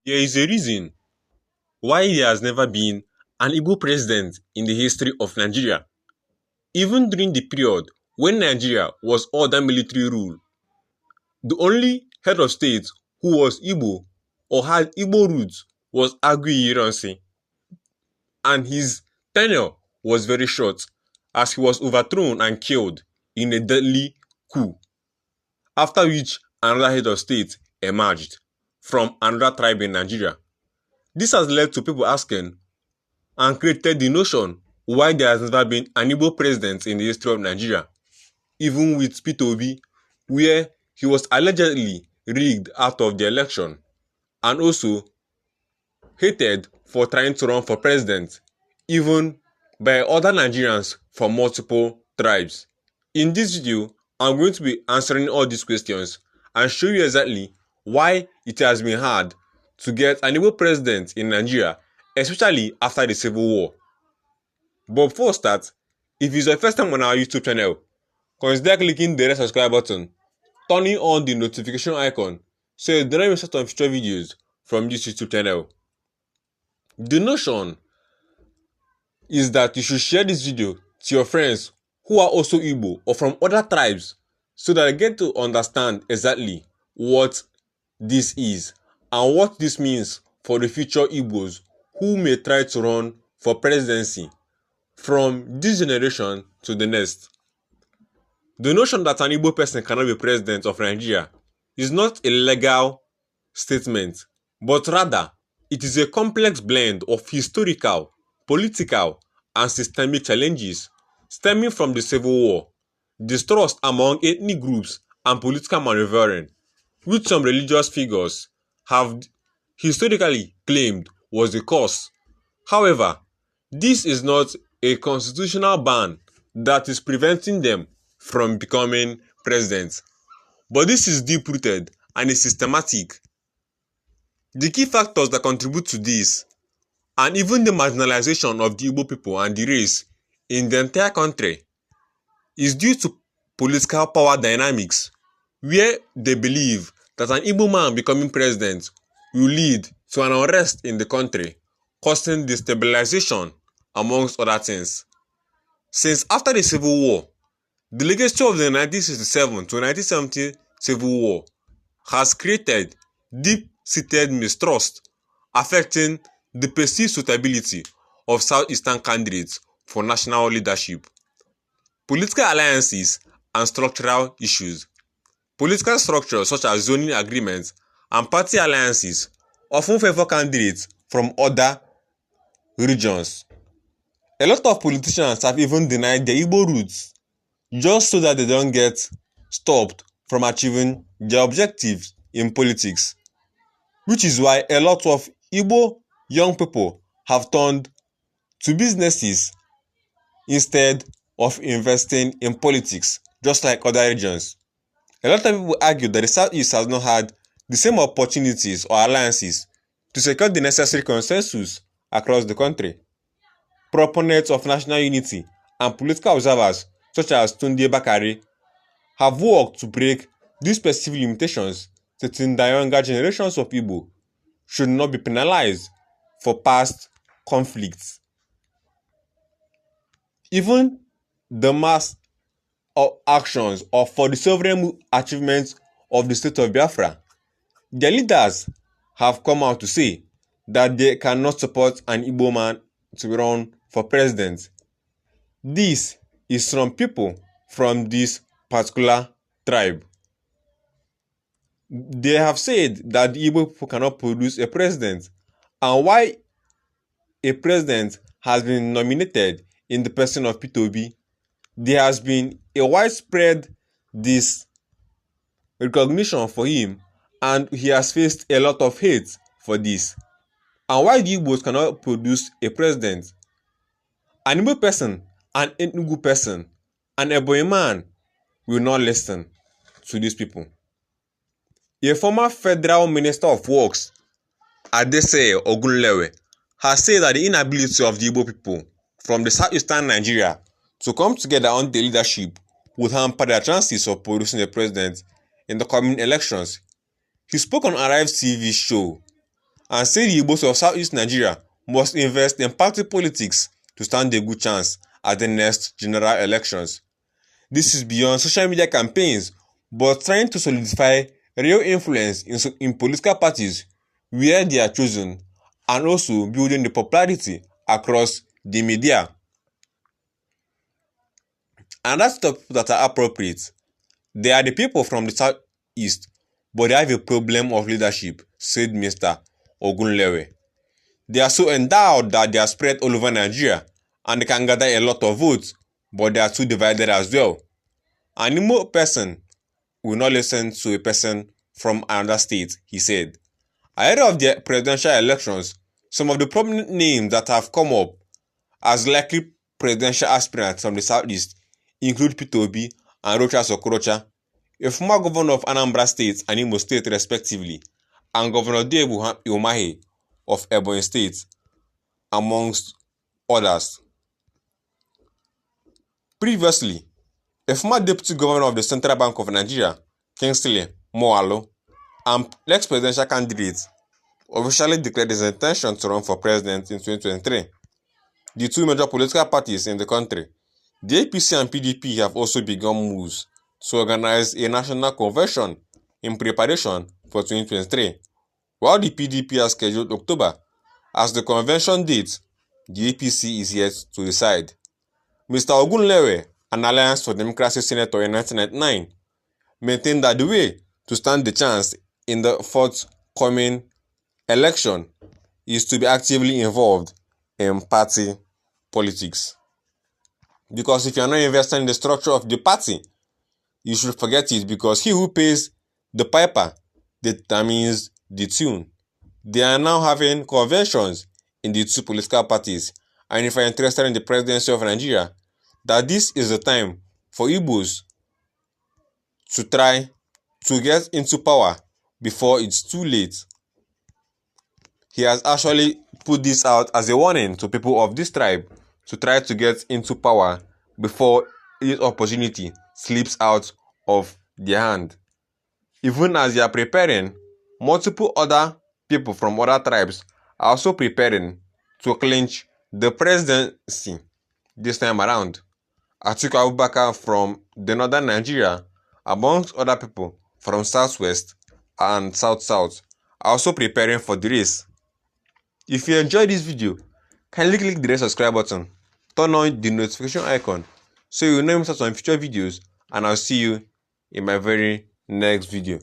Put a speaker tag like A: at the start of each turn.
A: There is a reason why there has never been an Igbo president in the history of Nigeria. Even during the period when Nigeria was under military rule, the only head of state who was Igbo or had Igbo roots was Agui Ironsi, and his tenure was very short as he was overthrown and killed in a deadly coup, after which another head of state emerged from another tribe in Nigeria. This has led to people asking and created the notion why there has never been an Igbo president in the history of Nigeria, even with Peter Obi, where he was allegedly rigged out of the election and also hated for trying to run for president, even by other Nigerians from multiple tribes. In this video, I'm going to be answering all these questions and show you exactly why it has been hard to get an Igbo president in Nigeria, especially after the Civil War. But before we start, if it's your first time on our YouTube channel, consider clicking the red subscribe button, turning on the notification icon so you don't miss out on future videos from this YouTube channel. The notion is that you should share this video to your friends who are also Igbo or from other tribes so that they get to understand exactly what this is and what this means for the future Igbos who may try to run for presidency from this generation to the next. The notion that an Igbo person cannot be president of Nigeria is not a legal statement, but rather it is a complex blend of historical, political, and systemic challenges stemming from the Civil War, distrust among ethnic groups, and political maneuvering, which some religious figures have historically claimed was the cause. However, this is not a constitutional ban that is preventing them from becoming president, but this is deep-rooted and is systematic. The key factors that contribute to this, and even the marginalization of the Igbo people and the race in the entire country, is due to political power dynamics, where they believe that an Igbo man becoming president will lead to an unrest in the country, causing destabilization amongst other things. Since after the Civil War, the legacy of the 1967 to 1970 Civil War has created deep-seated mistrust affecting the perceived suitability of Southeastern candidates for national leadership. Political alliances and structural issues. Political structures such as zoning agreements and party alliances often favor candidates from other regions. A lot of politicians have even denied their Igbo roots just so that they don't get stopped from achieving their objectives in politics, which is why a lot of Igbo young people have turned to businesses instead of investing in politics, just like other regions. A lot of people argue that the Southeast has not had the same opportunities or alliances to secure the necessary consensus across the country. Proponents of national unity and political observers such as Tunde Bakare have worked to break these specific limitations, stating that younger generations of Igbo should not be penalized for past conflicts. Even the mass of actions or for the sovereign achievements of the state of Biafra, their leaders have come out to say that they cannot support an Igbo man to run for president. This is from people from this particular tribe. They have said that the Igbo people cannot produce a president, and why a president has been nominated in the person of Peter Obi, there has been a widespread recognition for him, and he has faced a lot of hate for this. And why the Igbos cannot produce a president? An Igbo person, an Enugu person, an Ebonyi man will not listen to these people. A former federal minister of works, Adeseye Ogunlewe, has said that the inability of the Igbo people from the southeastern Nigeria to come together on the leadership would hamper their chances of producing a president in the coming elections. He spoke on Arrive's TV show and say the Igbos of Southeast Nigeria must invest in party politics to stand a good chance at the next general elections. This is beyond social media campaigns, but trying to solidify real influence in political parties where they are chosen, and also building the popularity across the media. And that's the people that are appropriate. They are the people from the southeast, but they have a problem of leadership, said Mr. Ogunlewe. They are so endowed that they are spread all over Nigeria and they can gather a lot of votes, but they are too divided as well. An Igbo person will not listen to a person from another state, he said. Ahead of the presidential elections, some of the prominent names that have come up as likely presidential aspirants from the southeast include Peter Obi and Rochas Okorocha, a former governor of Anambra State and Imo State respectively, and Governor Debu Umahi of Ebonyi State, amongst others. Previously, a former deputy governor of the Central Bank of Nigeria, Kingsley Moghalu, and ex-presidential candidate, officially declared his intention to run for president in 2023. The two major political parties in the country, the APC and PDP, have also begun moves to organize a national convention in preparation for 2023. While the PDP has scheduled October as the convention date, the APC is yet to decide. Mr. Ogunlewe, an Alliance for Democracy senator in 1999, maintained that the way to stand the chance in the forthcoming election is to be actively involved in party politics. Because if you are not investing in the structure of the party, you should forget it, because he who pays the piper determines the tune. They are now having conventions in the two political parties, and if you are interested in the presidency of Nigeria, that this is the time for Igbos to try to get into power before it's too late. He has actually put this out as a warning to people of this tribe to try to get into power before this opportunity slips out of their hand. Even as they are preparing, multiple other people from other tribes are also preparing to clinch the presidency this time around. Atiku Abubakar from the northern Nigeria, amongst other people from southwest and south-south, are also preparing for the race. If you enjoyed this video, kindly click the red subscribe button, turn on the notification icon so you will never miss out on future videos, and I'll see you in my very next video.